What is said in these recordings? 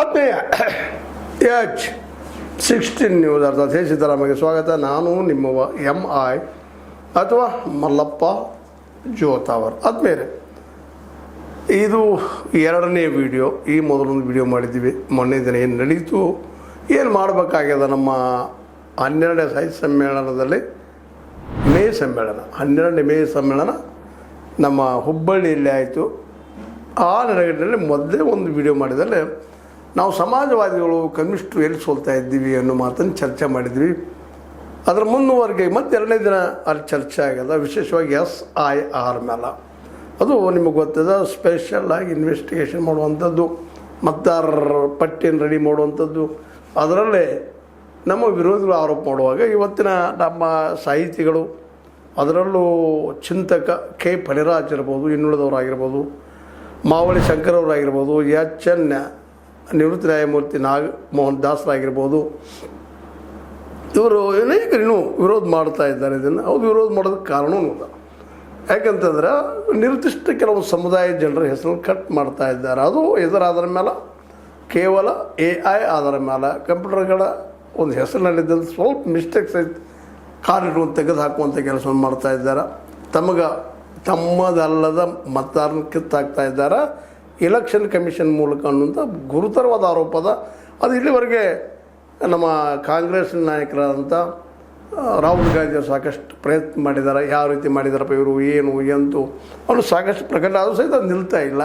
ಆತ್ಮೀಯ H16 news ಅರ್ಥಾತ್ ಸಿದ್ದರಾಮಯ್ಯಗೆ ಸ್ವಾಗತ. ನಾನು ನಿಮ್ಮವ MI ಅಥವಾ ಮಲ್ಲಪ್ಪ ಜೋತಾವರ್. ಆದ್ಮೇಲೆ ಇದು ಎರಡನೇ ವಿಡಿಯೋ. ಈ ಮೊದಲೊಂದು ವಿಡಿಯೋ ಮಾಡಿದ್ದೀವಿ. ಮೊನ್ನೆ ದಿನ ಏನು ನಡೀತು, ಏನು ಮಾಡಬೇಕಾಗ್ಯದ ನಮ್ಮ 12ನೇ ಸಾಹಿತ್ಯ ಸಮ್ಮೇಳನದಲ್ಲಿ ಮೇ ಸಮ್ಮೇಳನ 12ನೇ ಮೇ ಸಮ್ಮೇಳನ ನಮ್ಮ ಹುಬ್ಬಳ್ಳಿಯಲ್ಲಿ ಆಯಿತು. ಆ ನೆಲೆಗಟ್ಟಿನಲ್ಲಿ ಮೊದಲೇ ಒಂದು ವಿಡಿಯೋ ಮಾಡಿದಲ್ಲಿ ನಾವು ಸಮಾಜವಾದಿಗಳು ಕಮ್ಯುನಿಸ್ಟರು ಎಲ್ಲಿ ಸೋಲ್ತಾ ಇದ್ದೀವಿ ಅನ್ನೋ ಮಾತನ್ನು ಚರ್ಚೆ ಮಾಡಿದ್ವಿ. ಅದರ ಮುನ್ನುವರೆಗೆ ಮತ್ತೆ ಎರಡನೇ ದಿನ ಅಲ್ಲಿ ಚರ್ಚೆ ಆಗ್ಯದ, ವಿಶೇಷವಾಗಿ SIR ಮೇಲೆ. ಅದು ನಿಮಗೆ ಗೊತ್ತದ, ಸ್ಪೆಷಲ್ ಆಗಿ ಇನ್ವೆಸ್ಟಿಗೇಷನ್ ಮಾಡುವಂಥದ್ದು, ಮತದಾರರ ಪಟ್ಟಿಯನ್ನು ರೆಡಿ ಮಾಡುವಂಥದ್ದು. ಅದರಲ್ಲೇ ನಮ್ಮ ವಿರೋಧಿಗಳು ಆರೋಪ ಮಾಡುವಾಗ ಇವತ್ತಿನ ನಮ್ಮ ಸಾಹಿತಿಗಳು, ಅದರಲ್ಲೂ ಚಿಂತಕ ಕೆ ಫಣಿರಾಜ್ ಇರ್ಬೋದು, ಇನ್ನುಳಿದವರಾಗಿರ್ಬೋದು, ಮಾವಳಿ ಶಂಕರವರಾಗಿರ್ಬೋದು, HN ನಿವೃತ್ತ ನ್ಯಾಯಮೂರ್ತಿ ನಾಗಮೋಹನ್ ದಾಸರಾಗಿರ್ಬೋದು, ಇವರು ಅನೇಕರು ಇನ್ನೂ ವಿರೋಧ ಮಾಡ್ತಾ ಇದ್ದಾರೆ. ಇದನ್ನು ಅವ್ರು ವಿರೋಧ ಮಾಡೋದಕ್ಕೆ ಕಾರಣವೂ ಇಲ್ಲ. ಯಾಕಂತಂದ್ರೆ ನಿರ್ದಿಷ್ಟ ಕೆಲವು ಸಮುದಾಯ ಜನರ ಹೆಸರನ್ನು ಕಟ್ ಮಾಡ್ತಾ ಇದ್ದಾರೆ. ಅದು ಇದರ ಆಧಾರ ಮೇಲೆ, ಕೇವಲ AI ಆಧಾರ ಮೇಲೆ, ಕಂಪ್ಯೂಟರ್ಗಳ ಒಂದು ಹೆಸರಿನಲ್ಲಿದ್ದಂಥ ಸ್ವಲ್ಪ ಮಿಸ್ಟೇಕ್ಸ್ ಐತೆ, ಕಾರ್ಯಗಳನ್ನು ತೆಗೆದು ಹಾಕುವಂಥ ಕೆಲಸವನ್ನು ಮಾಡ್ತಾ ಇದ್ದಾರೆ. ತಮ್ಮದಲ್ಲದ ಮತದಾರನ ಕಿತ್ತಾಕ್ತಾ ಇದ್ದಾರೆ ಎಲೆಕ್ಷನ್ ಕಮಿಷನ್ ಮೂಲಕ ಅನ್ನುವಂಥ ಗುರುತರವಾದ ಆರೋಪದ. ಅದು ಇಲ್ಲಿವರೆಗೆ ನಮ್ಮ ಕಾಂಗ್ರೆಸ್ ನಾಯಕರಾದಂಥ ರಾಹುಲ್ ಗಾಂಧಿ ಸಾಕಷ್ಟು ಪ್ರಯತ್ನ ಮಾಡಿದ್ದಾರೆ. ಯಾವ ರೀತಿ ಮಾಡಿದಾರಪ್ಪ ಇವರು, ಏನು ಎಂತು ಅವರು ಸಾಕಷ್ಟು ಪ್ರಕಟ ಆದರೂ ಸಹಿತ ಅದು ನಿಲ್ತಾ ಇಲ್ಲ.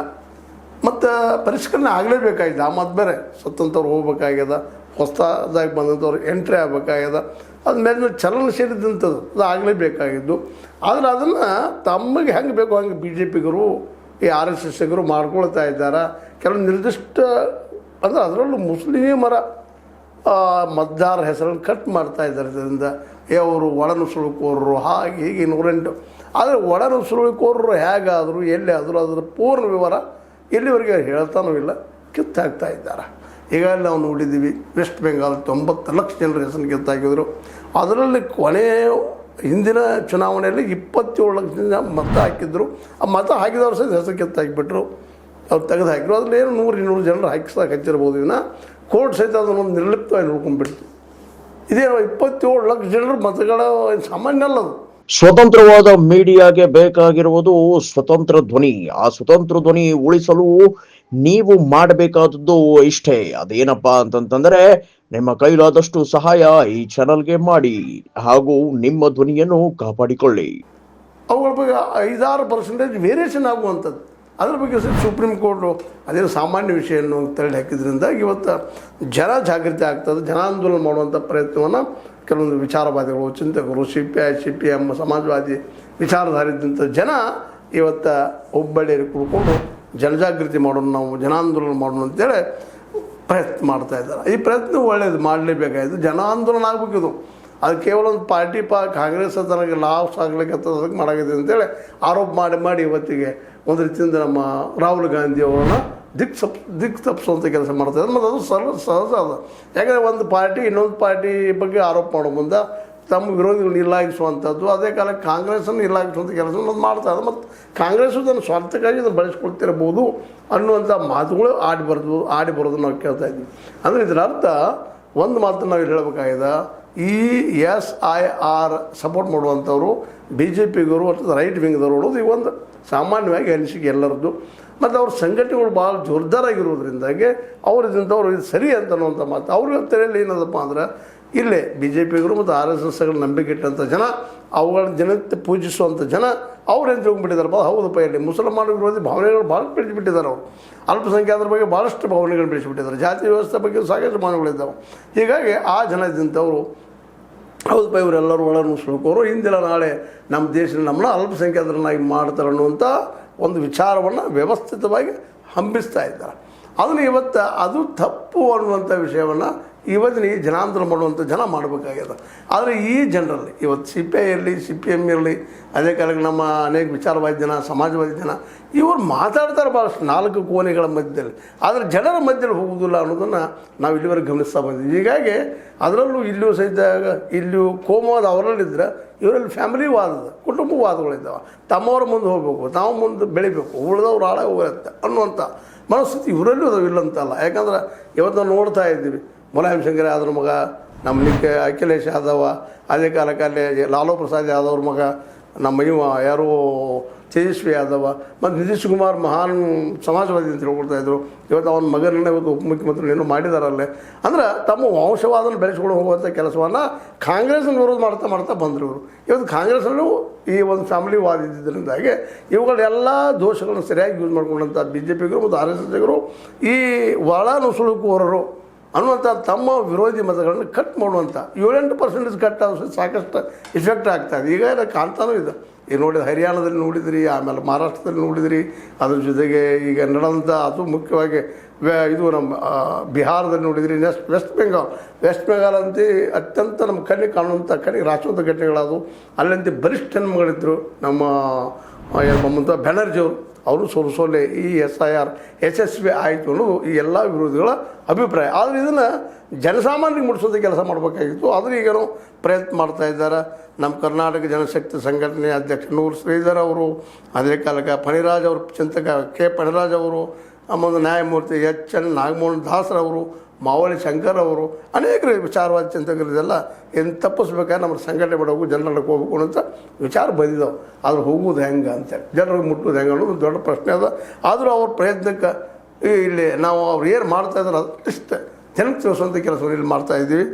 ಮತ್ತು ಪರಿಷ್ಕರಣೆ ಆಗಲೇಬೇಕಾಗಿದೆ. ಆ ಮಾತು ಬೇರೆ, ಸ್ವತಂತ್ರವ್ರು ಹೋಗ್ಬೇಕಾಗ್ಯದ, ಹೊಸದಾಗಿ ಬಂದಂಥವ್ರು ಎಂಟ್ರಿ ಆಗಬೇಕಾಗ್ಯದ. ಅದು ಮೇಲೆ ಚಲನಶೀಲಿದ್ದಂಥದ್ದು ಅದು ಆಗಲೇಬೇಕಾಗಿದ್ದು. ಆದರೆ ಅದನ್ನು ತಮಗೆ ಹೆಂಗೆ ಬೇಕೋ ಹಂಗೆ BJPಗರು, ಈ RSSಗರು ಮಾಡ್ಕೊಳ್ತಾ ಇದ್ದಾರೆ. ಕೆಲವು ನಿರ್ದಿಷ್ಟ ಅಂದರೆ ಅದರಲ್ಲೂ ಮುಸ್ಲಿಮರ ಮತದಾರ ಹೆಸರನ್ನು ಕಟ್ ಮಾಡ್ತಾ ಇದ್ದಾರೆ. ಇದರಿಂದ ಅವರು ಒಳನುಸುಳುಕೋರರು, ಹಾಗೆ ಹೀಗೆ 108. ಆದರೆ ಒಳನುಸುಳುಕೋರರು ಹೇಗಾದರೂ ಎಲ್ಲಿ ಆದರೂ ಅದರ ಪೂರ್ಣ ವಿವರ ಎಲ್ಲಿವರೆಗೆ ಹೇಳ್ತಾನೂ ಇಲ್ಲ, ಕಿತ್ತಾಕ್ತಾ ಇದ್ದಾರೆ. ಈಗಾಗಲೇ ನಾವು ನೋಡಿದ್ದೀವಿ, ವೆಸ್ಟ್ ಬೆಂಗಾಲ್ 90 ಲಕ್ಷ ಜನರ ಹೆಸರನ್ನು ಕಿತ್ತಾಕಿದ್ರು. ಅದರಲ್ಲಿ ಹಿಂದಿನ ಚುನಾವಣೆಯಲ್ಲಿ 27 ಲಕ್ಷ ಜನ ಮತ ಹಾಕಿದ್ರು. ಆ ಮತ ಹಾಕಿದವ್ರು ಸಹಿತ ಹೆಸರು ಕಿತ್ತಾಕಿಬಿಟ್ರು, ಅವ್ರು ತೆಗೆದು ಹಾಕಿದ್ರು. ಅದರಲ್ಲಿ ಏನು 100-200 ಜನರು ಹಚ್ಚಿರ್ಬೋದು. ಇನ್ನು ಕೋರ್ಟ್ ಸಹಿತ ಅದನ್ನೊಂದು ನಿರ್ಲಿಪ್ತವಾಗಿ ನೋಡ್ಕೊಂಡ್ಬಿಡ್ತು. ಇದೇನು 27 ಲಕ್ಷ ಜನರು ಮತಗಳ ಸಾಮಾನ್ಯ ಅಲ್ಲ. ಅದು ಸ್ವತಂತ್ರವಾದ ಮೀಡಿಯಾಗೆ ಬೇಕಾಗಿರುವುದು ಸ್ವತಂತ್ರ ಧ್ವನಿ. ಆ ಸ್ವತಂತ್ರ ಧ್ವನಿ ಉಳಿಸಲು ನೀವು ಮಾಡಬೇಕಾದದ್ದು ಇಷ್ಟೇ. ಅದೇನಪ್ಪಾ ಅಂತಂತಂದ್ರೆ, ನಿಮ್ಮ ಕೈಲಾದಷ್ಟು ಸಹಾಯ ಈ ಚಾನಲ್ಗೆ ಮಾಡಿ ಹಾಗೂ ನಿಮ್ಮ ಧ್ವನಿಯನ್ನು ಕಾಪಾಡಿಕೊಳ್ಳಿ. ಅವುಗಳ ಬಗ್ಗೆ 5-6% ವೇರಿಯೇಷನ್ ಆಗುವಂಥದ್ದು. ಅದ್ರ ಬಗ್ಗೆ ಸುಪ್ರೀಂ ಕೋರ್ಟು ಅದೇನು ಸಾಮಾನ್ಯ ವಿಷಯವನ್ನು ತಳ್ಳಿ ಹಾಕಿದ್ರಿಂದ ಇವತ್ತು ಜನ ಜಾಗೃತಿ ಆಗ್ತದೆ. ಜನಾಂದೋಲನ ಮಾಡುವಂಥ ಪ್ರಯತ್ನವನ್ನು ಕೆಲವೊಂದು ವಿಚಾರವಾದಿಗಳು, ಚಿಂತಕರು, CPI, ಸಮಾಜವಾದಿ ವಿಚಾರಧಾರಿದ್ದಂಥ ಜನ ಇವತ್ತು ಹುಬ್ಬಳ್ಳಿಯಲ್ಲಿ ಕುಳ್ಕೊಂಡು ಜನಜಾಗೃತಿ ಮಾಡೋಣ, ನಾವು ಜನಾಂದೋಲನ ಮಾಡೋಣ ಅಂತೇಳಿ ಪ್ರಯತ್ನ ಮಾಡ್ತಾ ಇದ್ದಾರೆ. ಈ ಪ್ರಯತ್ನ ಒಳ್ಳೆಯದು, ಮಾಡಲೇಬೇಕಾಯಿತು. ಜನಾಂದೋಲನ ಆಗಬೇಕಿದು. ಅದು ಕೇವಲ ಒಂದು ಪಾರ್ಟಿ ಕಾಂಗ್ರೆಸ್ ತನಗೆ ಲಾಸ್ ಆಗ್ಲಿಕ್ಕೆ ಅದಕ್ಕೆ ಮಾಡಾಗಿದೆ ಅಂತೇಳಿ ಆರೋಪ ಮಾಡಿ ಇವತ್ತಿಗೆ ಒಂದು ರೀತಿಯಿಂದ ನಮ್ಮ ರಾಹುಲ್ ಗಾಂಧಿ ಅವರನ್ನು ದಿಕ್ ತಪ್ಪಿಸುವಂಥ ಕೆಲಸ ಮಾಡ್ತಾಯಿದ್ದಾರೆ. ಮತ್ತು ಅದು ಸಹಜ ಅದು. ಯಾಕಂದರೆ ಒಂದು ಪಾರ್ಟಿ ಇನ್ನೊಂದು ಪಾರ್ಟಿ ಬಗ್ಗೆ ಆರೋಪ ಮಾಡೋ ಮುಂದೆ ತಮ್ಮ ವಿರೋಧಿಗಳನ್ನ ಇಲ್ಲಾಗಿಸುವಂಥದ್ದು, ಅದೇ ಕಾಲಕ್ಕೆ ಕಾಂಗ್ರೆಸ್ಸನ್ನು ಇಲ್ಲಾಗಿಸುವಂಥ ಕೆಲಸವನ್ನು ಅದು ಮಾಡ್ತಾ ಇದೆ. ಮತ್ತು ಕಾಂಗ್ರೆಸ್ಸು ತನ್ನ ಸ್ವಾರ್ಥಕ್ಕಾಗಿ ಅದನ್ನು ಬಳಸ್ಕೊಳ್ತಿರ್ಬೋದು ಅನ್ನುವಂಥ ಮಾತುಗಳು ಆಡಿ ಬರೋದು ನಾವು ಕೇಳ್ತಾ ಇದ್ವಿ. ಅಂದರೆ ಇದರ ಅರ್ಥ ಒಂದು ಮಾತನ್ನು ನಾವು ಇಲ್ಲಿ ಹೇಳಬೇಕಾಗಿದೆ, ಈ SIR ಸಪೋರ್ಟ್ ಮಾಡುವಂಥವ್ರು BJPಗರು ಅಥವಾ ರೈಟ್ ವಿಂಗ್ದವರು ಅನ್ನೋದು ಈ ಒಂದು ಸಾಮಾನ್ಯವಾಗಿ ಅನಿಸಿಕೆ ಎಲ್ಲರದ್ದು. ಮತ್ತು ಅವ್ರ ಸಂಘಟನೆಗಳು ಭಾಳ ಜೋರ್ದಾರಾಗಿರೋದ್ರಿಂದಾಗಿ ಅವರಿದ್ದಂಥವ್ರು ಇದು ಸರಿ ಅಂತ ಅನ್ನುವಂಥ ಮಾತು ಅವ್ರಿಗೆ ತಲೆಯಲ್ಲಿ ಏನದಪ್ಪ ಅಂದ್ರೆ, ಇಲ್ಲೇ BJPಗರು ಮತ್ತು RSSಗಳ ನಂಬಿಕೆ ಇಟ್ಟಂಥ ಜನ, ಅವುಗಳ ಜನತೆ ಪೂಜಿಸುವಂಥ ಜನ ಅವ್ರೇನು ತಿಳ್ಕೊಂಡ್ಬಿಟ್ಟಿದ್ದಾರಪ್ಪ, ಹೌದಪ್ಪ ಇಲ್ಲಿ ಮುಸಲ್ಮಾನ ವಿರೋಧಿ ಭಾವನೆಗಳು ಭಾಳ ಬೆಳೆಸಿಬಿಟ್ಟಿದ್ದಾರೆ. ಅವರು ಅಲ್ಪಸಂಖ್ಯಾತರ ಬಗ್ಗೆ ಭಾಳಷ್ಟು ಭಾವನೆಗಳು ಬೆಳೆಸಿಬಿಟ್ಟಿದ್ದಾರೆ. ಜಾತಿ ವ್ಯವಸ್ಥೆ ಬಗ್ಗೆ ಸಾಕಷ್ಟು ಭಾವನೆಗಳಿದ್ದಾವೆ. ಹೀಗಾಗಿ ಆ ಜನ ಇದ್ದಂಥವರು ಹೌದಪ್ಪ ಇವರೆಲ್ಲರೂ ಒಳನುಸುಳುಕೋರು, ಹಿಂದಿನ ನಾಳೆ ನಮ್ಮ ದೇಶದಲ್ಲಿ ನಮ್ಮನ್ನ ಅಲ್ಪಸಂಖ್ಯಾತರನ್ನಾಗಿ ಮಾಡ್ತಾರೆ ಅನ್ನುವಂಥ ಒಂದು ವಿಚಾರವನ್ನು ವ್ಯವಸ್ಥಿತವಾಗಿ ಹಂಬಿಸ್ತಾ ಇದ್ದಾರೆ. ಅದನ್ನು ಇವತ್ತು ಅದು ತಪ್ಪು ಅನ್ನುವಂಥ ವಿಷಯವನ್ನು ಇವತ್ತಿನ ಈ ಜನಾಂದೋಲನ ಮಾಡುವಂಥ ಜನ ಮಾಡಬೇಕಾಗ್ಯದ. ಆದರೆ ಈ ಜನರಲ್ಲಿ ಇವತ್ತು CPI ಇರಲಿ, CPM ಇರಲಿ, ಅದೇ ಕಾಲಕ್ಕೆ ನಮ್ಮ ಅನೇಕ ವಿಚಾರವಾದಿ ಜನ, ಸಮಾಜವಾದಿ ಜನ, ಇವರು ಮಾತಾಡ್ತಾರೆ ಭಾಳಷ್ಟು 4 ಕೋಣೆಗಳ ಮಧ್ಯದಲ್ಲಿ. ಆದರೆ ಜನರ ಮಧ್ಯದಲ್ಲಿ ಹೋಗುವುದಿಲ್ಲ ಅನ್ನೋದನ್ನು ನಾವು ಇಲ್ಲಿವರೆಗೆ ಗಮನಿಸ್ತಾ ಬಂದಿದ್ದೀವಿ. ಹೀಗಾಗಿ ಅದರಲ್ಲೂ ಇಲ್ಲಿಯೂ ಸಹಿತ ಇಲ್ಲಿಯೂ ಕೋಮವಾದ ಅವರಲ್ಲಿದ್ದರೆ ಇವರಲ್ಲಿ ಫ್ಯಾಮಿಲಿ ವಾದದ ಕುಟುಂಬವಾದಗಳಿದ್ದಾವೆ. ತಮ್ಮವ್ರ ಮುಂದೆ ಹೋಗಬೇಕು, ತಾವು ಮುಂದೆ ಬೆಳಿಬೇಕು, ಉಳಿದವ್ರು ಹಾಳಾಗಿ ಹೋಗುತ್ತೆ ಅನ್ನುವಂಥ ಮನಸ್ಥಿತಿ ಇವರಲ್ಲೂ ಅದು ಇಲ್ಲ ಅಂತಲ್ಲ. ಯಾಕಂದ್ರೆ ಇವತ್ತು ನಾವು ನೋಡ್ತಾ ಇದ್ದೀವಿ, ಮುಲಾಯಂ ಶಂಕರ್ ಯಾದವ್ರ ಮಗ, ನಮ್ಮ ಅಖಿಲೇಶ್ ಯಾದವ, ಅದೇ ಕಾಲಕ್ಕಲ್ಲೇ ಲಾಲೂ ಪ್ರಸಾದ್ ಯಾದವ್ರ ಮಗ, ನಮ್ಮ ಇವ ಯಾರು ತೇಜಸ್ವಿ ಯಾದವ, ಮತ್ತು ನಿತೀಶ್ ಕುಮಾರ್ ಮಹಾನ್ ಸಮಾಜವಾದಿ ಅಂತ ಹೇಳ್ಕೊಳ್ತಾ ಇದ್ರು. ಇವತ್ತು ಅವನ ಮಗನನ್ನೇ ಇವತ್ತು ಉಪಮುಖ್ಯಮಂತ್ರಿ ಏನೋ ಮಾಡಿದಾರಲ್ಲೇ. ಅಂದ್ರೆ ತಮ್ಮ ವಂಶವಾದನ ಬೆಳೆಸ್ಕೊಂಡು ಹೋಗುವಂಥ ಕೆಲಸವನ್ನು ಕಾಂಗ್ರೆಸ್ನ ವಿರೋಧ ಮಾಡ್ತಾ ಬಂದರು ಇವರು. ಇವತ್ತು ಕಾಂಗ್ರೆಸ್ನಲ್ಲೂ ಈ ಒಂದು ಫ್ಯಾಮಿಲಿ ವಾದ ಇದ್ದಿದ್ದರಿಂದಾಗಿ ಇವುಗಳೆಲ್ಲ ದೋಷಗಳನ್ನು ಸರಿಯಾಗಿ ಯೂಸ್ ಮಾಡ್ಕೊಂಡಂಥ BJPಗರು ಮತ್ತು RSSಗರು ಈ ಒಳ ನುಸುಳುಕೋರರು ಅನ್ನುವಂಥ ತಮ್ಮ ವಿರೋಧಿ ಮತಗಳನ್ನು ಕಟ್ ಮಾಡುವಂಥ 7-8% ಕಟ್ ಆದ ಸಾಕಷ್ಟು ಇಫೆಕ್ಟ್ ಆಗ್ತಾಯಿದೆ. ಈಗ ಕಾಣ್ತಾನೂ ಇದೆ. ಈಗ ನೋಡಿದ ಹರಿಯಾಣದಲ್ಲಿ ನೋಡಿದ್ರಿ, ಆಮೇಲೆ ಮಹಾರಾಷ್ಟ್ರದಲ್ಲಿ ನೋಡಿದ್ರಿ, ಅದ್ರ ಜೊತೆಗೆ ಈಗ ನಡೆದಂಥ ಅದು ಮುಖ್ಯವಾಗಿ ಇದು ನಮ್ಮ ಬಿಹಾರದಲ್ಲಿ ನೋಡಿದ್ರಿ, ವೆಸ್ಟ್ ಬೆಂಗಾಲ್ ಅಂತ ಅತ್ಯಂತ ನಮ್ಮ ಕಣ್ಣಿಗೆ ಕಾಣುವಂಥ ಕಣ್ಣಿಗೆ ರಾಷ್ಟ್ರದ ಘಟನೆಗಳಾದವು. ಅಲ್ಲಂತೆ ಬಲಿಷ್ಠ ಹೆಣ್ಮಗಳಿದ್ರು ನಮ್ಮ ಮಮತಾ ಬ್ಯಾನರ್ಜಿಯವರು, ಅವರು ಸೋಲೆ ಈ SIR ಯಶಸ್ವಿ ಆಯಿತು ಅನ್ನೋದು ಈ ಎಲ್ಲ ವಿರೋಧಿಗಳ ಅಭಿಪ್ರಾಯ. ಆದರೆ ಇದನ್ನು ಜನಸಾಮಾನ್ಯರಿಗೆ ಮುಟ್ಟಿಸೋದು ಕೆಲಸ ಮಾಡಬೇಕಾಗಿತ್ತು. ಆದರೆ ಈಗೇನೋ ಪ್ರಯತ್ನ ಮಾಡ್ತಾ ಇದ್ದಾರೆ. ನಮ್ಮ ಕರ್ನಾಟಕ ಜನಶಕ್ತಿ ಸಂಘಟನೆ ಅಧ್ಯಕ್ಷ ನೂರ್ ಶ್ರೀಧರ್ ಅವರು, ಅದೇ ಕಾಲಕ್ಕೆ ಫಣಿರಾಜ್ ಅವರು, ಚಿಂತಕ ಕೆ ಫಣಿರಾಜ್ ಅವರು, ಆಮೇಲೆ ನ್ಯಾಯಮೂರ್ತಿ HN ನಾಗಮೋಹನ್ ದಾಸರವರು, ಮಾವಳಿ ಶಂಕರ್ ಅವರು, ಅನೇಕರು ವಿಚಾರವಾದ ಚಿಂತಕರಿದೆಲ್ಲ ಏನು ತಪ್ಪಿಸ್ಬೇಕಾದ್ರೆ ನಮ್ಮ ಸಂಘಟನೆ ಮಾಡೋಕು ಜನರಿಗೆ ಹೋಗ್ಬೇಕು ಅಂತ ವಿಚಾರ ಬಂದಿದ್ದಾವೆ. ಆದ್ರೆ ಹೋಗೋದು ಹೆಂಗೆ ಅಂತೇಳಿ, ಜನರಿಗೆ ಮುಟ್ಟೋದು ಹೆಂಗೆ ಅನ್ನೋದು ದೊಡ್ಡ ಪ್ರಶ್ನೆ ಅದ. ಆದರೂ ಅವ್ರ ಪ್ರಯತ್ನಕ್ಕೆ ಇಲ್ಲಿ ನಾವು ಅವ್ರು ಏನು ಮಾಡ್ತಾಯಿದ್ದಾರೆ ಅಷ್ಟಿಷ್ಟು ಜನಕ್ಕೆ ತಿಳಿಸುವಂಥ ಕೆಲಸವನ್ನು ಇಲ್ಲಿ ಮಾಡ್ತಾಯಿದ್ದೀವಿ.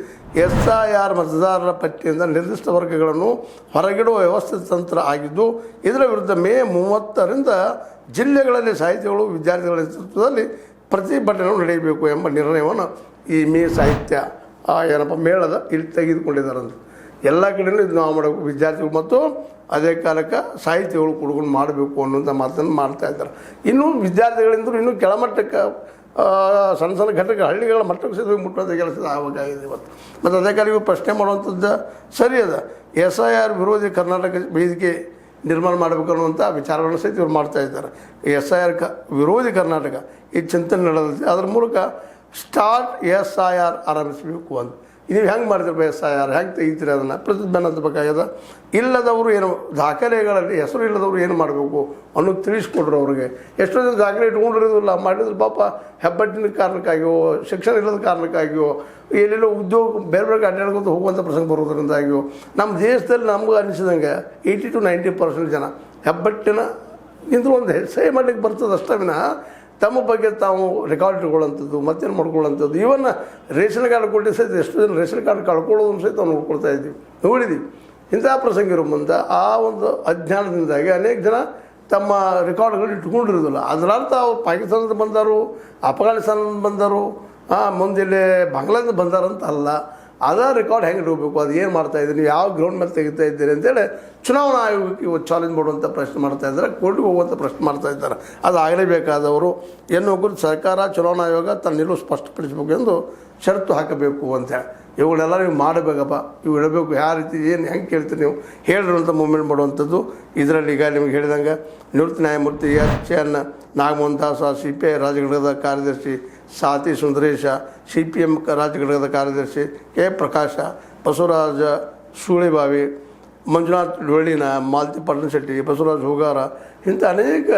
SIR ಮತದಾರರ ಪಟ್ಟಿಯಿಂದ ನಿರ್ದಿಷ್ಟ ವರ್ಗಗಳನ್ನು ಹೊರಗಿಡುವ ವ್ಯವಸ್ಥಿತ ತಂತ್ರ ಆಗಿದ್ದು, ಇದರ ವಿರುದ್ಧ ಮೇ 30ರಿಂದ ಜಿಲ್ಲೆಗಳಲ್ಲಿ ಸಾಹಿತಿಗಳು ವಿದ್ಯಾರ್ಥಿಗಳ ನೇತೃತ್ವದಲ್ಲಿ ಪ್ರತಿಭಟನೆ ನಡೆಯಬೇಕು ಎಂಬ ನಿರ್ಣಯವನ್ನು ಈ ಮೇ ಸಾಹಿತ್ಯ ಏನಪ್ಪ ಮೇಳದ ಇಲ್ಲಿ ತೆಗೆದುಕೊಂಡಿದ್ದಾರಂತ. ಎಲ್ಲ ಕಡೆಯೂ ಇದು ನಾವು ಮಾಡಬೇಕು, ವಿದ್ಯಾರ್ಥಿಗಳು ಮತ್ತು ಅದೇ ಕಾಲಕ್ಕೆ ಸಾಹಿತಿಗಳು ಕುಡ್ಕೊಂಡು ಮಾಡಬೇಕು ಅನ್ನೋಂಥ ಮಾತನ್ನು ಮಾಡ್ತಾಯಿದ್ದಾರೆ. ಇನ್ನೂ ವಿದ್ಯಾರ್ಥಿಗಳಿಂದ ಇನ್ನೂ ಕೆಳಮಟ್ಟಕ್ಕೆ ಸಣ್ಣ ಘಟಕ ಹಳ್ಳಿಗಳ ಮಟ್ಟಕ್ಕೆ ಸಹಿತ ಮುಟ್ಟುವಂಥ ಕೆಲಸ ಆಗಬೇಕಾಗಿದೆ ಇವತ್ತು. ಮತ್ತು ಅದೇ ಕಾಲಕ್ಕೆ ಪ್ರಶ್ನೆ ಮಾಡುವಂಥದ್ದು ಸರಿ ಅದ. SIR ವಿರೋಧಿ ಕರ್ನಾಟಕ ವೇದಿಕೆ ನಿರ್ಮಾಣ ಮಾಡಬೇಕು ಅನ್ನುವಂಥ ವಿಚಾರಗಳನ್ನು ಸಹಿತ ಇವ್ರು ಮಾಡ್ತಾಯಿದ್ದಾರೆ. SIR ವಿರೋಧಿ ಕರ್ನಾಟಕ ಈ ಚಿಂತನೆ ನಡೆದಿದೆ. ಅದರ ಮೂಲಕ ಸ್ಟಾರ್ಟ್ SIR ಆರಂಭಿಸಬೇಕು ಅಂತ. ನೀವು ಹೆಂಗೆ ಮಾಡ್ತೀರಪ್ಪ SIR, ಹೆಂಗೆ ತೆಗಿತೀರಿ ಅದನ್ನು ಪ್ರತಿಜ್ಞಾನ ಹಚ್ಚಬೇಕಾಗ್ಯದ. ಇಲ್ಲದವರು ಏನು ದಾಖಲೆಗಳಲ್ಲಿ ಹೆಸರು ಇಲ್ಲದವರು ಏನು ಮಾಡಬೇಕು ಅನ್ನೋದು ತಿಳಿಸ್ಕೊಡ್ರು ಅವ್ರಿಗೆ. ಎಷ್ಟೋ ಜನ ದಾಖಲೆ ಇಟ್ಕೊಂಡಿರೋದಿಲ್ಲ, ಮಾಡಿದ್ರು ಪಾಪ ಹೆಬ್ಬಟ್ಟಿನ ಕಾರಣಕ್ಕಾಗಿಯೋ, ಶಿಕ್ಷಣ ಇಲ್ಲದ ಕಾರಣಕ್ಕಾಗಿಯೋ, ಎಲ್ಲೆಲ್ಲೋ ಉದ್ಯೋಗ ಬೇರೆ ಅಡ್ಡಾಡ್ಕೊತ ಹೋಗುವಂಥ ಪ್ರಸಂಗ ಬರೋದ್ರಿಂದಾಗಿಯೋ ನಮ್ಮ ದೇಶದಲ್ಲಿ ನಮ್ಗೆ ಅನಿಸಿದಂಗೆ 80 to 90% ಜನ ಹೆಬ್ಬಟ್ಟಿನ ಇಂದ್ರೂ ಒಂದು ಸಹಿ ಮಾಡಲಿಕ್ಕೆ ಬರ್ತದೆ ಅಷ್ಟೇ ವಿನಃ ತಮ್ಮ ಬಗ್ಗೆ ತಾವು ರೆಕಾರ್ಡ್ ಇಟ್ಕೊಳ್ಳೋಂಥದ್ದು, ಮತ್ತೇನು ಮಾಡ್ಕೊಳ್ಳೋಂಥದ್ದು, ಇವನ್ನ ರೇಷನ್ ಕಾರ್ಡ್ ಕೊಟ್ಟು ಸಹಿತ ಎಷ್ಟು ಜನ ರೇಷನ್ ಕಾರ್ಡ್ ಕಳ್ಕೊಳ್ಳೋದನ್ನು ಸಹಿತ ನಾವು ನೋಡ್ಕೊಳ್ತಾ ಇದ್ದೀವಿ, ನೋಡಿದ್ದೀವಿ. ಇಂಥ ಪ್ರಸಂಗ ಇರೋ ಮುಂದೆ ಆ ಒಂದು ಅಜ್ಞಾನದಿಂದಾಗಿ ಅನೇಕ ಜನ ತಮ್ಮ ರೆಕಾರ್ಡ್ಗಳು ಇಟ್ಕೊಂಡಿರೋದಿಲ್ಲ. ಅದರರ್ಥ ಅವ್ರು ಪಾಕಿಸ್ತಾನದಿಂದ ಬಂದರು, ಅಫ್ಘಾನಿಸ್ತಾನದಿಂದ ಬಂದರು, ಮುಂದೆ ಬಾಂಗ್ಲಾದಿಂದ ಬಂದಾರಂತ ಅಲ್ಲ. ಅದ ರೆಕಾರ್ಡ್ ಹೆಂಗೆ ಇಡಬೇಕು, ಅದು ಏನು ಮಾಡ್ತಾಯಿದ್ದೀರಿ, ನೀವು ಯಾವ ಗ್ರೌಂಡ್ ಮೇಲೆ ತೆಗಿತಾ ಇದ್ದೀರಿ ಅಂತೇಳಿ ಚುನಾವಣಾ ಆಯೋಗಕ್ಕೆ ಇವತ್ತು ಚಾಲೆಂಜ್ ಮಾಡುವಂಥ ಪ್ರಶ್ನೆ ಮಾಡ್ತಾ ಇದ್ದಾರೆ, ಕೋರ್ಟಿಗೆ ಹೋಗುವಂಥ ಪ್ರಶ್ನೆ ಮಾಡ್ತಾ ಇದ್ದಾರೆ. ಅದು ಆಗಲೇಬೇಕಾದವರು ಎನ್ನುವ ಕುರಿತು ಸರ್ಕಾರ, ಚುನಾವಣಾ ಆಯೋಗ ತನ್ನ ನಿಲುವು ಸ್ಪಷ್ಟಪಡಿಸಬೇಕು ಎಂದು ಷರತ್ತು ಹಾಕಬೇಕು ಅಂತೇಳಿ. ಇವುಗಳೆಲ್ಲ ನೀವು ಮಾಡಬೇಕಪ್ಪ, ಇವು ಇಡಬೇಕು. ಯಾವ ರೀತಿ ಏನು ಹೆಂಗೆ ಕೇಳ್ತೀರಿ ನೀವು ಹೇಳ್ರಿ ಅಂತ ಮೂವ್ಮೆಂಟ್ ಮಾಡುವಂಥದ್ದು. ಇದರಲ್ಲಿ ಈಗ ನಿಮಗೆ ಹೇಳಿದಂಗೆ ನಿವೃತ್ತ ನ್ಯಾಯಮೂರ್ತಿ HN ನಾಗಮೋಹನ್ ದಾಸ, CPI ರಾಜ್ಯ ಘಟಕದ ಕಾರ್ಯದರ್ಶಿ ಸಾತಿ ಸುಂದರೇಶ, CPM ರಾಜ್ಯ ಘಟಕದ ಕಾರ್ಯದರ್ಶಿ K ಪ್ರಕಾಶ, ಬಸವರಾಜ ಸೂಳೆಬಾವಿ, ಮಂಜುನಾಥ್ ಡೊಳ್ಳಿನ, ಮಾಲತಿ ಪಟ್ಟಣಶೆಟ್ಟಿ, ಬಸವರಾಜ್ ಹೂಗಾರ, ಇಂಥ ಅನೇಕ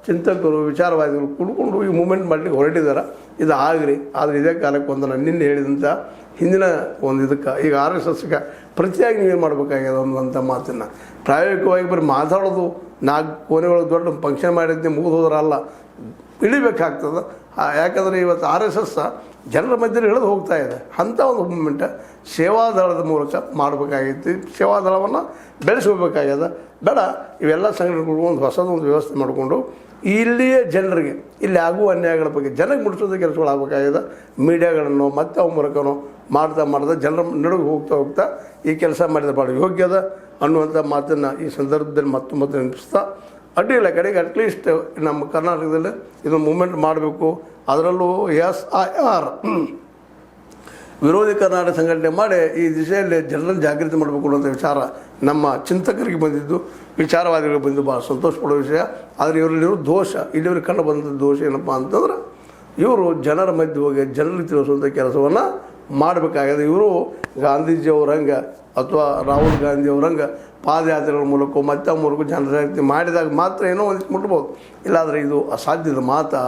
ಚಿಂತಕರು, ವಿಚಾರವಾದಿಗಳು ಕುಡ್ಕೊಂಡು ಈ ಮೂಮೆಂಟ್ ಮಾಡಲಿಕ್ಕೆ ಹೊರಟಿದ್ದಾರೆ. ಇದು ಆಗಲಿ. ಆದರೆ ಇದೇ ಕಾಲಕ್ಕೆ ಒಂದು ನಾನು ನಿನ್ನೆ ಹೇಳಿದಂಥ ಹಿಂದಿನ ಒಂದು ಇದಕ್ಕೆ ಈಗ RSSಗೆ ಪ್ರತಿಯಾಗಿ ನೀವೇನು ಮಾಡಬೇಕಾಗ್ಯದ ಅನ್ನುವಂಥ ಮಾತನ್ನು ಪ್ರಾಯೋಗಿಕವಾಗಿ ಬರೀ ಮಾತಾಡೋದು, 4 ಕೋಣೆಗಳು ದೊಡ್ಡ ಫಂಕ್ಷನ್ ಮಾಡಿದ್ದೆ ಮುಗಿದು ಹೋದ್ರಲ್ಲ, ಇಳಿಬೇಕಾಗ್ತದೆ. ಯಾಕಂದರೆ ಇವತ್ತು RSS ಜನರ ಮಧ್ಯದಲ್ಲಿ ಇಳಿದು ಹೋಗ್ತಾ ಇದೆ. ಅಂಥ ಒಂದು ಮೂಮೆಂಟ್ ಸೇವಾದಳದ ಮೂಲಕ ಮಾಡಬೇಕಾಗಿತ್ತು. ಸೇವಾದಳವನ್ನು ಬೆಳೆಸ್ಕೋಬೇಕಾಗ್ಯದ. ಬೇಡ ಇವೆಲ್ಲ ಸಂಘಟನೆಗಳು ಒಂದು ಹೊಸದೊಂದು ವ್ಯವಸ್ಥೆ ಮಾಡಿಕೊಂಡು ಇಲ್ಲಿಯೇ ಜನರಿಗೆ ಇಲ್ಲಿ ಆಗುವ ಅನ್ಯಾಯಗಳ ಬಗ್ಗೆ ಜನಕ್ಕೆ ಮುಟ್ಟಿಸೋದು ಕೆಲಸಗಳು ಆಗಬೇಕಾಗಿದೆ. ಮೀಡಿಯಾಗಳನ್ನು ಮತ್ತೆ ಅವ ಮೂಲಕನೋ ಮಾಡ್ತಾ ಜನರ ನಡುವೆ ಹೋಗ್ತಾ ಈ ಕೆಲಸ ಮಾಡಿದ ಭಾಳ ಯೋಗ್ಯದ ಅನ್ನುವಂಥ ಮಾತನ್ನು ಈ ಸಂದರ್ಭದಲ್ಲಿ ಮತ್ತೆ ನೆನಪಿಸ್ತಾ, ಅಡ್ಡಿಲ್ಲ ಕಡೆಗೆ ಅಟ್ಲೀಸ್ಟ್ ನಮ್ಮ ಕರ್ನಾಟಕದಲ್ಲಿ ಇದನ್ನು ಮೂಮೆಂಟ್ ಮಾಡಬೇಕು. ಅದರಲ್ಲೂ SIR ವಿರೋಧಿ ಕರ್ನಾಟಕ ಸಂಘಟನೆ ಮಾಡಿ ಈ ದಿಶೆಯಲ್ಲಿ ಜನರನ್ನು ಜಾಗೃತಿ ಮಾಡಬೇಕು ಅನ್ನೋಂಥ ವಿಚಾರ ನಮ್ಮ ಚಿಂತಕರಿಗೆ ಬಂದಿದ್ದು, ವಿಚಾರವಾದಿಗಳಿಗೆ ಬಂದಿದ್ದು ಭಾಳ ಸಂತೋಷ ಪಡೋ ವಿಷಯ. ಆದರೆ ಇವರಲ್ಲಿರೋ ದೋಷ, ಇಲ್ಲಿವ್ರಿಗೆ ಕಂಡು ಬಂದ ದೋಷ ಏನಪ್ಪ ಅಂತಂದ್ರೆ ಇವರು ಜನರ ಮಧ್ಯೆ ಹೋಗಿ ಜನರಿಗೆ ತಿಳಿಸುವಂಥ ಕೆಲಸವನ್ನು ಮಾಡಬೇಕಾಗಿದೆ. ಇವರು ಗಾಂಧೀಜಿಯವ್ರಂಗೆ ಅಥವಾ ರಾಹುಲ್ ಗಾಂಧಿಯವ್ರಂಗೆ ಪಾದಯಾತ್ರೆಗಳ ಮೂಲಕ ಮತ್ತೆ ಮೂಲಕ ಜನಜಾಗೃತಿ ಮಾಡಿದಾಗ ಮಾತ್ರ ಏನೋ ಒಂದು ಮುಟ್ಬೋದು. ಇಲ್ಲಾಂದರೆ ಇದು ಅಸಾಧ್ಯದ ಮಾತು.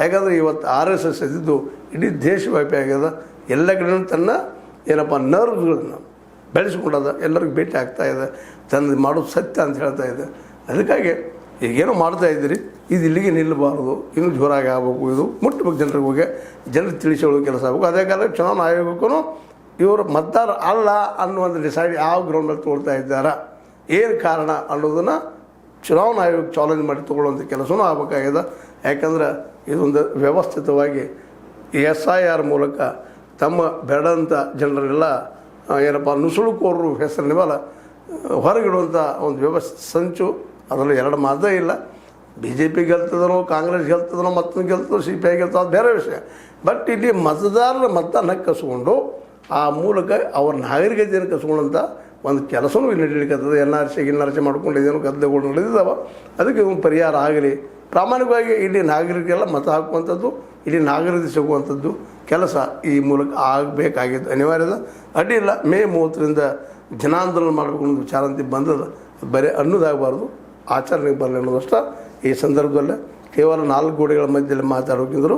ಯಾಕಂದರೆ ಇವತ್ತು RSS ಇದ್ದಿದ್ದು ಇಡೀ ದೇಶವ್ಯಾಪಿ ಆಗ್ಯದ. ಎಲ್ಲ ಕಡೆಯೂ ತನ್ನ ಏನಪ್ಪ ನರ್ವ್ಗಳನ್ನು ಬೆಳೆಸ್ಕೊಂಡದ, ಎಲ್ಲರಿಗೂ ಭೇಟಿ ಆಗ್ತಾಯಿದೆ, ತನ್ನದು ಮಾಡೋದು ಸತ್ಯ ಅಂತ ಹೇಳ್ತಾ ಇದೆ. ಅದಕ್ಕಾಗಿ ಈಗೇನೋ ಮಾಡ್ತಾಯಿದ್ದೀರಿ, ಇದು ಇಲ್ಲಿಗೆ ನಿಲ್ಲಬಾರ್ದು, ಇನ್ನೂ ಜೋರಾಗಿ ಆಗಬೇಕು, ಇದು ಮುಟ್ಟಬೇಕು ಜನರಿಗೆ, ಹೋಗಿ ಜನರಿಗೆ ತಿಳಿಸೋಳು ಕೆಲಸ ಆಗಬೇಕು. ಅದೇ ಕಾಲ ಚುನಾವಣಾ ಆಯೋಗಕ್ಕೂ ಇವರು ಮತದಾರ ಅಲ್ಲ ಅನ್ನುವಂಥ ಡಿಸೈಡ್ ಯಾವ ಗ್ರೌಂಡಲ್ಲಿ ತೊಗೊಳ್ತಾ ಇದ್ದಾರೆ, ಏನು ಕಾರಣ ಅನ್ನೋದನ್ನು ಚುನಾವಣಾ ಆಯೋಗ ಚಾಲೆಂಜ್ ಮಾಡಿ ತೊಗೊಳ್ಳುವಂಥ ಕೆಲಸವೂ ಆಗಬೇಕಾಗಿದೆ. ಯಾಕಂದ್ರೆ ಇದೊಂದು ವ್ಯವಸ್ಥಿತವಾಗಿ SIR ಮೂಲಕ ತಮ್ಮ ಬೇಡಂಥ ಜನರೆಲ್ಲ ಏನಪ್ಪ ನುಸುಳುಕೋರರು ಹೆಸರಿನ ಮೇಲೆ ಹೊರಗಿಡುವಂಥ ಒಂದು ವ್ಯವಸ್ಥೆ ಸಂಚು. ಅದರಲ್ಲಿ ಎರಡು ಮಾತೇ ಇಲ್ಲ. BJP ಗೆಲ್ತದನೋ, ಕಾಂಗ್ರೆಸ್ ಗೆಲ್ತದನೋ, ಮತ್ತೊಂದು ಗೆಲ್ತದೋ, CPI ಗೆಲ್ತದೋ, ಅದು ಬೇರೆ ವಿಷಯ. ಬಟ್ ಇಲ್ಲಿ ಮತದಾರರ ಮತನ ಕಸ್ಕೊಂಡು ಆ ಮೂಲಕ ಅವ್ರ ನಾಗರಿಕತೆಯನ್ನು ಕಸ್ಕೊಳ್ಳೋಂಥ ಒಂದು ಕೆಲಸವೂ ಇಲ್ಲಿ ನಡೀಲಿಕ್ಕತ್ತದ. NRC ಮಾಡ್ಕೊಂಡಿದ್ದೇನೋ ಗದ್ದೆಗಳು ನಡೆದಿದ್ದಾವೆ. ಅದಕ್ಕೆ ಒಂದು ಪರಿಹಾರ ಆಗಲಿ. ಪ್ರಾಮಾಣಿಕವಾಗಿ ಇಲ್ಲಿ ನಾಗರಿಕರೆಲ್ಲ ಮತ ಹಾಕುವಂಥದ್ದು, ಇಲ್ಲಿ ನಾಗರಿಕತೆ ಸಿಗುವಂಥದ್ದು ಕೆಲಸ ಈ ಮೂಲಕ ಆಗಬೇಕಾಗಿದ್ದು ಅನಿವಾರ್ಯದ. ಅಡ್ಡಿಲ್ಲ. ಮೇ 30ರಿಂದ ಜನಾಂದೋಲನ ಮಾಡಬೇಕು ಅನ್ನೋದು ವಿಚಾರ ಅಂತ ಬಂದದ. ಬರೀ ಅನ್ನೋದಾಗಬಾರ್ದು, ಆಚರಣೆಗೆ ಬರಲಿ ಅನ್ನೋದಷ್ಟ ಈ ಸಂದರ್ಭದಲ್ಲೇ ಕೇವಲ 4 ಗೋಡೆಗಳ ಮಧ್ಯದಲ್ಲಿ ಮಾತಾಡೋಕಿದ್ರು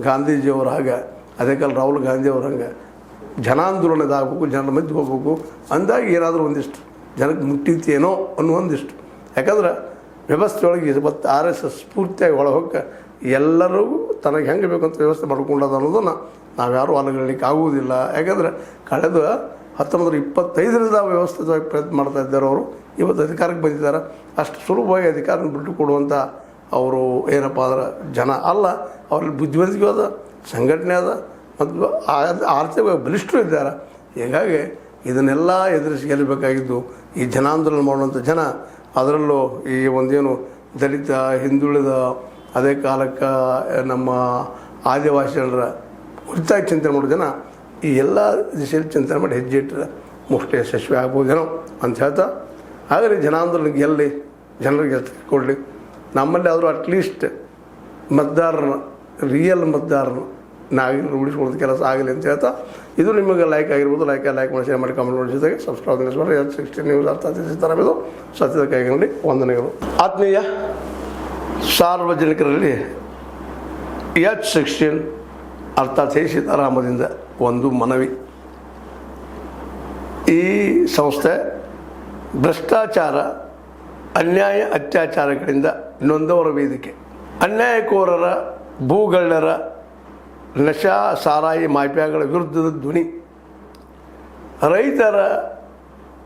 ಗಾಂಧೀಜಿಯವ್ರ ಹಾಗೆ, ಅದೇ ಕಾಲ ರಾಹುಲ್ ಗಾಂಧಿಯವ್ರ ಹಂಗೆ ಜನಾಂದೋಲನದಾಗಬೇಕು, ಜನರ ಮಧ್ಯೆ ಹೋಗ್ಬೇಕು ಅಂದಾಗ ಏನಾದರೂ ಒಂದಿಷ್ಟು ಜನಕ್ಕೆ ಮುಟ್ಟಿತೇನೋ ಅನ್ನೋ ಒಂದಿಷ್ಟು. ಯಾಕಂದ್ರೆ ವ್ಯವಸ್ಥೆಯೊಳಗೆ ಇವತ್ತು RSS ಸ್ಫೂರ್ತಿಯಾಗಿ ಒಳಗೆ ಎಲ್ಲರಿಗೂ ತನಗೆ ಹೆಂಗೆ ಬೇಕಂತ ವ್ಯವಸ್ಥೆ ಮಾಡ್ಕೊಂಡದ ಅನ್ನೋದನ್ನು ನಾವ್ಯಾರೂ ಅಲಗಲಿಕ್ಕೆ ಆಗುವುದಿಲ್ಲ. ಯಾಕಂದರೆ ಕಳೆದ 1925ರಿಂದ ವ್ಯವಸ್ಥಿತವಾಗಿ ಪ್ರಯತ್ನ ಮಾಡ್ತಾ ಇದ್ದಾರೆ. ಅವರು ಇವತ್ತು ಅಧಿಕಾರಕ್ಕೆ ಬಂದಿದ್ದಾರೆ. ಅಷ್ಟು ಸುಲಭವಾಗಿ ಅಧಿಕಾರ ಬಿಟ್ಟು ಕೊಡುವಂಥ ಅವರು ಏನಪ್ಪ ಅಂದ್ರೆ ಜನ ಅಲ್ಲ. ಅವರಲ್ಲಿ ಬುದ್ಧಿವಂತಿಕೆ ಅದ, ಸಂಘಟನೆ ಅದ, ಮತ್ತು ಆರ್ಥಿಕವಾಗಿ ಬಲಿಷ್ಠರು ಇದ್ದಾರೆ. ಹೀಗಾಗಿ ಇದನ್ನೆಲ್ಲ ಎದುರಿಸಿ ಗೆಲ್ಲಬೇಕಾಗಿದ್ದು ಈ ಜನಾಂದೋಲನ ಮಾಡುವಂಥ ಜನ. ಅದರಲ್ಲೂ ಈ ಒಂದೇನು ದಲಿತ, ಹಿಂದುಳಿದ, ಅದೇ ಕಾಲಕ್ಕೆ ನಮ್ಮ ಆದಿವಾಸಿ ಜನರ ಕುರಿತಾಗಿ ಚಿಂತನೆ ಮಾಡೋ ಜನ ಈ ಎಲ್ಲ ದಿಶೆಯಲ್ಲಿ ಚಿಂತನೆ ಮಾಡಿ ಹೆಜ್ಜೆ ಇಟ್ಟರೆ ಮೋಸ್ಟ್ಲಿ ಯಶಸ್ವಿ ಆಗ್ಬೋದೇನೋ ಅಂತ ಹೇಳ್ತಾ, ಹಾಗಾದರೆ ಜನಾಂದೋಲನ ಗೆಲ್ಲಿ, ಜನರಿಗೆ ಕೊಡಲಿ. ನಮ್ಮಲ್ಲಿ ಆದರೂ ಅಟ್ಲೀಸ್ಟ್ ಮತದಾರನ ರಿಯಲ್ ಮತದಾರನ ನಾಗರಿಕರು ಉಳಿಸ್ಕೊಳ್ಳೋದು ಕೆಲಸ ಆಗಲಿ ಅಂತ ಹೇಳ್ತಾ, ಇದು ನಿಮಗೆ ಲೈಕ್ ಆಗಿರ್ಬೋದು. ಲೈಕ್ ಮಾಡಿ, ಶೇರ್ ಮಾಡಿ, ಕಮೆಂಟ್ ಮಾಡಿ, ಜೊತೆಗೆ ಸಬ್ಸ್ಕ್ರೈಬ್ ಮಾಡಿ. H16 ನ್ಯೂಸ್ ಇದು ಸತ್ಯದ ಕೈಗೊಂಡು ವಂದನೆಗಳು. ಆತ್ಮೀಯ ಸಾರ್ವಜನಿಕರಲ್ಲಿ H16 ಅರ್ಥಾತ್ ಸೀತಾರಾಮದಿಂದ ಒಂದು ಮನವಿ. ಈ ಸಂಸ್ಥೆ ಭ್ರಷ್ಟಾಚಾರ, ಅನ್ಯಾಯ, ಅತ್ಯಾಚಾರಗಳಿಂದ ನೊಂದವರ ವೇದಿಕೆ. ಅನ್ಯಾಯಕೋರರ, ಭೂಗಳ್ಳರ, ನಶಾ ಸಾರಾಯಿ ಮಾಫಿಯಾಗಳ ವಿರುದ್ಧದ ಧ್ವನಿ. ರೈತರ,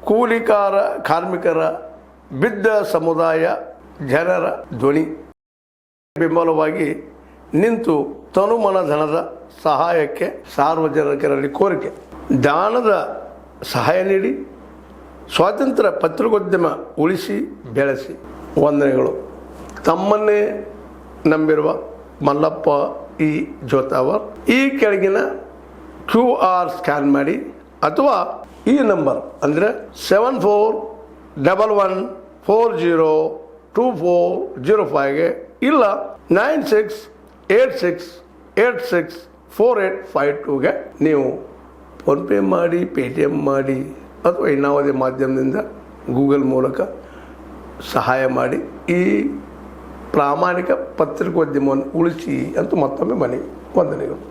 ಕೂಲಿಕಾರ, ಕಾರ್ಮಿಕರ, ಬಿದ್ದ ಸಮುದಾಯ ಜನರ ಧ್ವನಿ. ಬೆಂಬಲವಾಗಿ ನಿಂತು ತನುಮನ ಧನದ ಸಹಾಯಕ್ಕೆ ಸಾರ್ವಜನಿಕರಲ್ಲಿ ಕೋರಿಕೆ. ದಾನದ ಸಹಾಯ ನೀಡಿ ಸ್ವಾತಂತ್ರ್ಯ ಪತ್ರಿಕೋದ್ಯಮ ಉಳಿಸಿ ಬೆಳೆಸಿ. ವಂದನೆಗಳು. ತಮ್ಮನ್ನೇ ನಂಬಿರುವ ಮಲ್ಲಪ್ಪ ಇ ಜೋತಾವರ್. ಈ ಕೆಳಗಿನ QR ಸ್ಕ್ಯಾನ್ ಮಾಡಿ ಅಥವಾ ಈ ನಂಬರ್ ಅಂದರೆ 7411402405ಗೆ ಇಲ್ಲ 9686864852ಗೆ ನೀವು ಫೋನ್ಪೇ ಮಾಡಿ, Paytm ಮಾಡಿ, ಅಥವಾ ಇನ್ನಾವುದೇ ಮಾಧ್ಯಮದಿಂದ ಗೂಗಲ್ ಮೂಲಕ ಸಹಾಯ ಮಾಡಿ ಈ ಪ್ರಾಮಾಣಿಕ ಪತ್ರಿಕೋದ್ಯಮವನ್ನು ಉಳಿಸಿ ಅಂತ ಮತ್ತೊಮ್ಮೆ ಮನವಿ. ವಂದನೆಗಳು.